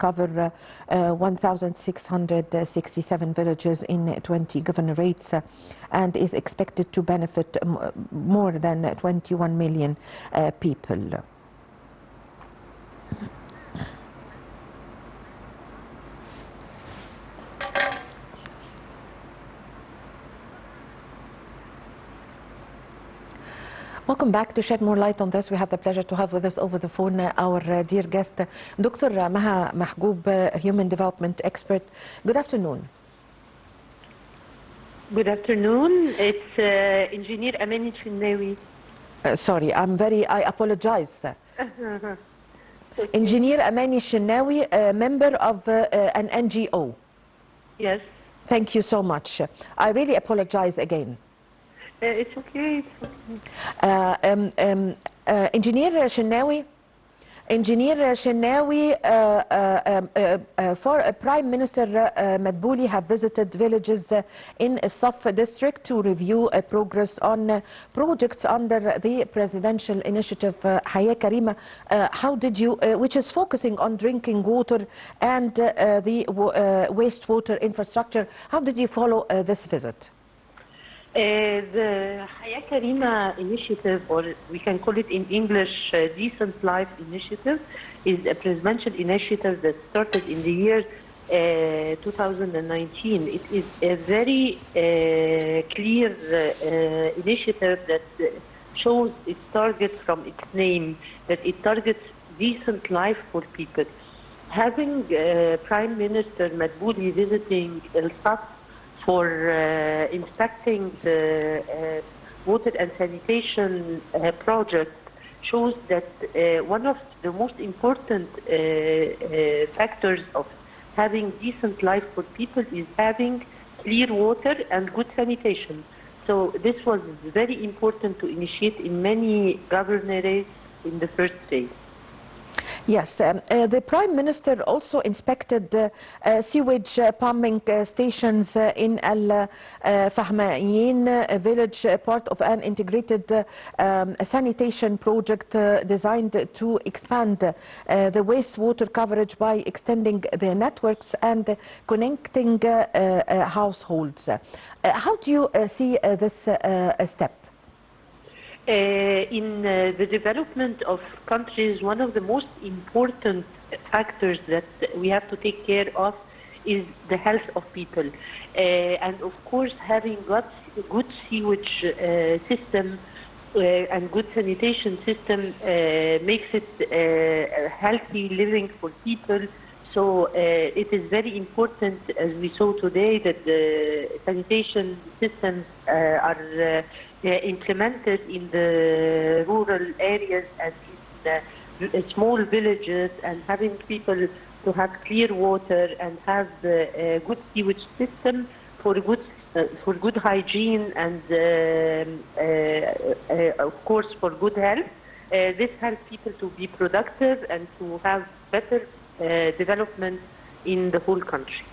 cover 1,667 villages in 20 governorates and is expected to benefit more than 21 million people. Welcome back. To shed more light on this, we have the pleasure to have with us over the phone our dear guest, Dr. Maha Mahgoub, Human Development Expert. Good afternoon. Good afternoon. It's Engineer Amany Shenawy. Sorry, I apologize. Engineer Amany Shenawy, member of an NGO. Yes. Thank you so much. I really apologize again. It's okay. Engineer Shenawy, Prime Minister Madbouli have visited villages in Saf district to review progress on projects under the presidential initiative Hayat Karima. How did you, which is focusing on drinking water and the wastewater infrastructure, how did you follow this visit? The Hayat Karima initiative, or we can call it in English Decent Life Initiative, is a presidential initiative that started in the year 2019. It is a very clear initiative that shows its target from its name, that it targets decent life for people. Having Prime Minister Madbouli visiting El Saf for inspecting the water and sanitation project shows that one of the most important factors of having decent life for people is having clear water and good sanitation. So this was very important to initiate in many governorates in the first phase. Yes, the Prime Minister also inspected sewage pumping stations in Al Fahmayin village, part of an integrated sanitation project designed to expand the wastewater coverage by extending the networks and connecting households. How do you see this step? In the development of countries, one of the most important factors that we have to take care of is the health of people. And of course, having good sewage system and good sanitation system makes it healthy living for people. So it is very important, as we saw today, that the sanitation systems are implemented in the rural areas and in small villages, and having people to have clear water and have a good sewage system for good hygiene and of course for good health. This helps people to be productive and to have better development in the whole country.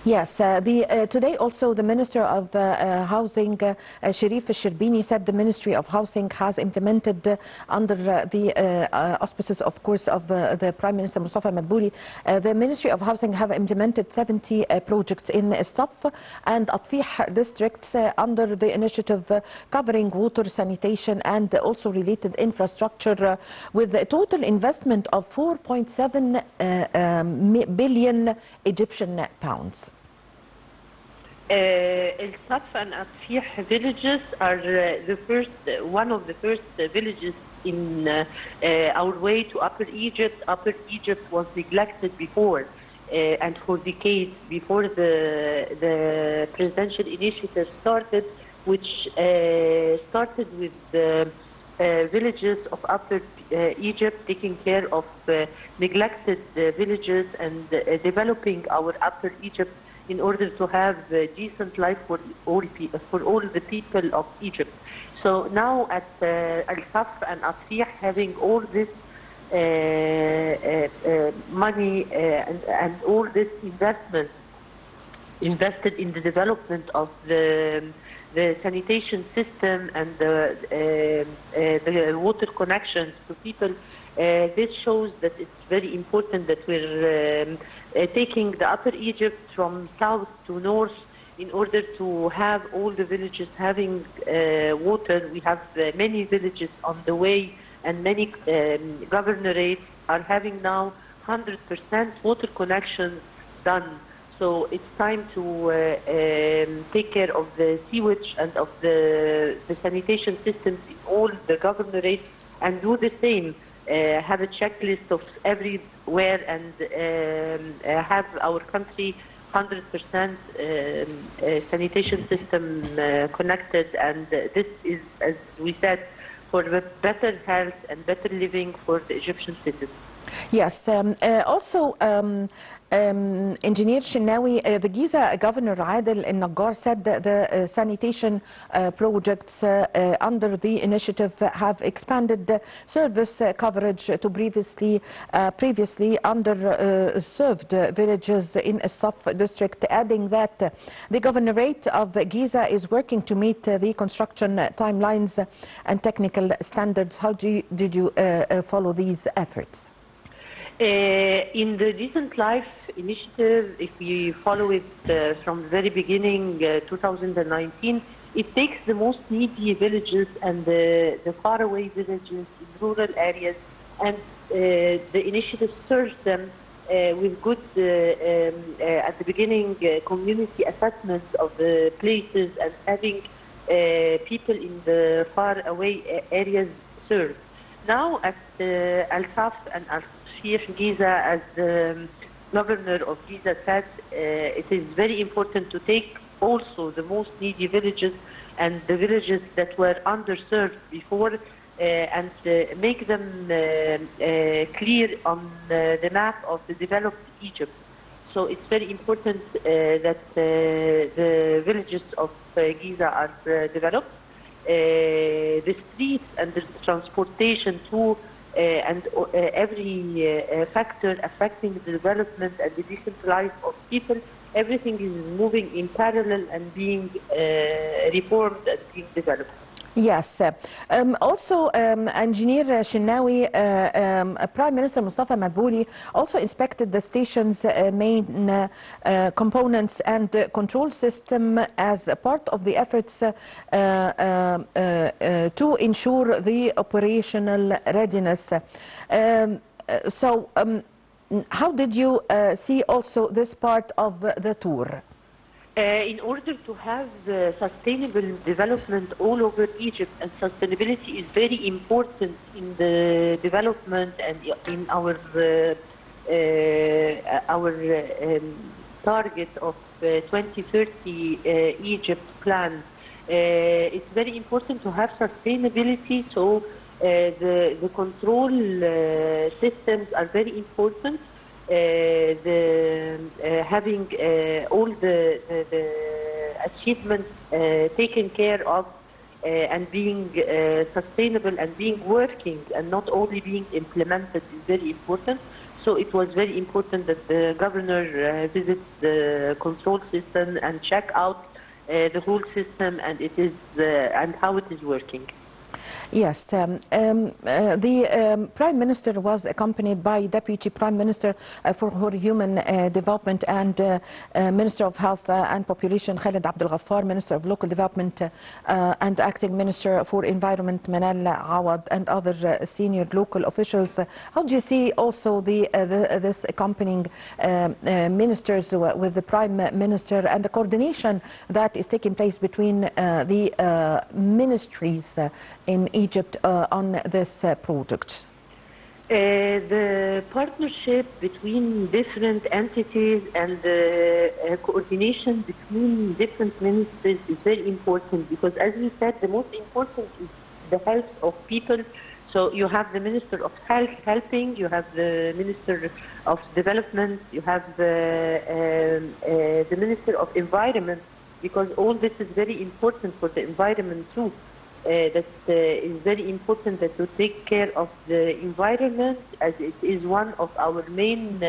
Yes, today also the Minister of Housing, Sherif Sherbini, said the Ministry of Housing has implemented under the auspices, of course, of the Prime Minister Mustafa Madbouli. The Ministry of Housing have implemented 70 projects in Saf and Atfih districts under the initiative covering water, sanitation and also related infrastructure, with a total investment of 4.7 billion Egyptian pounds. El Saf and Atfih villages are one of the first villages in our way to Upper Egypt. Upper Egypt was neglected before, and for decades before the presidential initiative started, which started with the villages of Upper Egypt, taking care of neglected villages and developing our Upper Egypt in order to have a decent life for all the people of Egypt. So now at Al Saf and Atfih, having all this money and all this investment invested in the development of the sanitation system and the water connections to people, This shows that it's very important that we're taking the Upper Egypt from south to north in order to have all the villages having water. We have many villages on the way, and many governorates are having now 100% water connections done. So it's time to take care of the sewage and of the sanitation systems in all the governorates, and do the same. Have a checklist of everywhere, and have our country 100% sanitation system connected. And this is, as we said, for the better health and better living for the Egyptian citizens. Yes. Engineer Shenawy, the Giza Governor Adel Al-Najjar said that the sanitation projects under the initiative have expanded service coverage to previously underserved villages in Saf district, adding that the Governorate of Giza is working to meet the construction timelines and technical standards. How did you follow these efforts? In the Decent Life initiative, if we follow it from the very beginning, 2019, it takes the most needy villages and the faraway villages in rural areas, and the initiative serves them with good, at the beginning, community assessments of the places, and having people in the faraway areas served. Now, at Al-Saf and Al-Sheikh Giza, as the governor of Giza said, it is very important to take also the most needy villages and the villages that were underserved before, and make them clear on the map of the developed Egypt. So it's very important that the villages of Giza are developed. The streets and the transportation too, and every factor affecting the development and the decent life of people, everything is moving in parallel and being reformed and being developed. Yes. Also, Engineer Shenawy, Prime Minister Mustafa Madbouli also inspected the station's main components and control system as part of the efforts to ensure the operational readiness. How did you see also this part of the tour? In order to have sustainable development all over Egypt, and sustainability is very important in the development and in our target of 2030 Egypt plan. It's very important to have sustainability, so the control systems are very important. Having all the achievements taken care of and being sustainable and being working and not only being implemented is very important. So it was very important that the governor visits the control system and check out the whole system and and how it is working. Yes, the Prime Minister was accompanied by Deputy Prime Minister for Human Development and Minister of Health and Population Khaled Abdel Ghaffar, Minister of Local Development and Acting Minister for Environment Manal Awad, and other senior local officials. How do you see also this accompanying ministers with the Prime Minister and the coordination that is taking place between the ministries in Egypt on this project? The partnership between different entities and the coordination between different ministries is very important, because as we said, the most important is the health of people. So you have the Minister of Health helping, you have the Minister of Development, you have the Minister of Environment, because all this is very important for the environment too. That is very important that we take care of the environment, as it is one of our main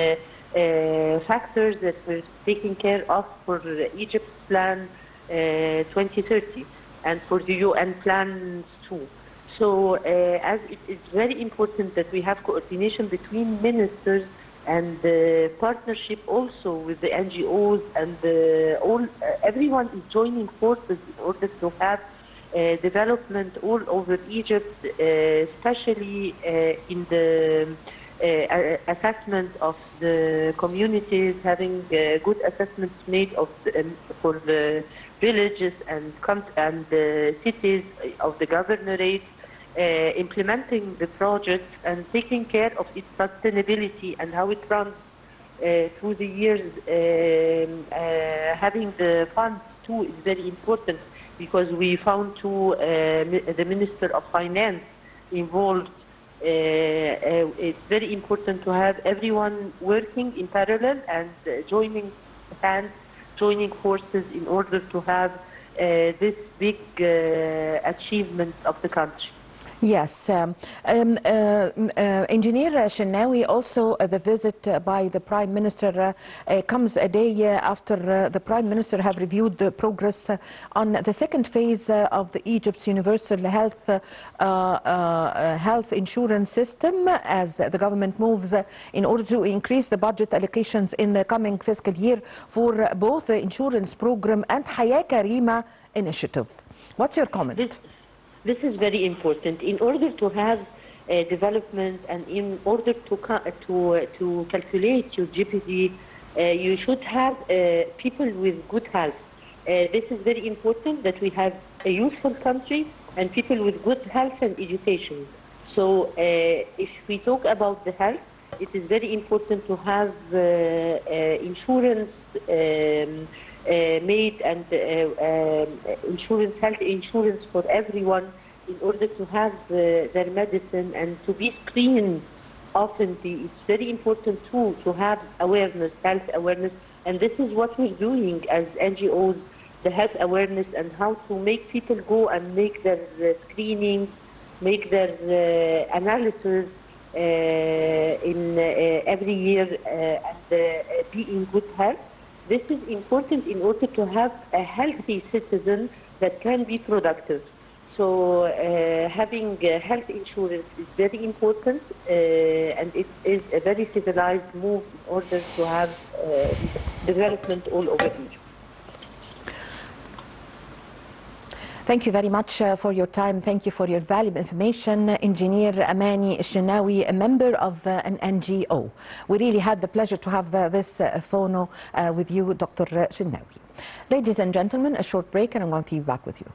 factors that we're taking care of for Egypt's plan 2030 and for the UN plans too. So as it is very important that we have coordination between ministers and partnership also with the NGOs and everyone is joining forces in order to have development all over Egypt, especially in the assessment of the communities, having good assessments made of for the villages and cities of the governorate, implementing the projects and taking care of its sustainability and how it runs through the years. Having the funds too is very important, because we found too the Minister of Finance involved. It's very important to have everyone working in parallel and joining hands, joining forces in order to have this big achievement of the country. Yes. Engineer Shenawy, also the visit by the Prime Minister comes a day after the Prime Minister have reviewed the progress on the second phase of the Egypt's universal health insurance system, as the government moves in order to increase the budget allocations in the coming fiscal year for both the insurance program and Hayat Karima initiative. What's your comment? This is very important. In order to have development and in order to calculate your GDP, you should have people with good health. This is very important that we have a youthful country and people with good health and education. So if we talk about the health, it is very important to have insurance made and health insurance for everyone in order to have their medicine and to be screened often. It's very important too to have awareness, health awareness, and this is what we're doing as NGOs, the health awareness and how to make people go and make their screening, make their analysis in every year and be in good health. This is important in order to have a healthy citizen that can be productive. So having health insurance is very important, and it is a very civilized move in order to have development all over Egypt. Thank you very much for your time. Thank you for your valuable information. Engineer Amany Shenawy, a member of an NGO. We really had the pleasure to have this phono with you, Dr. Shenawy. Ladies and gentlemen, a short break and I'm going to be back with you.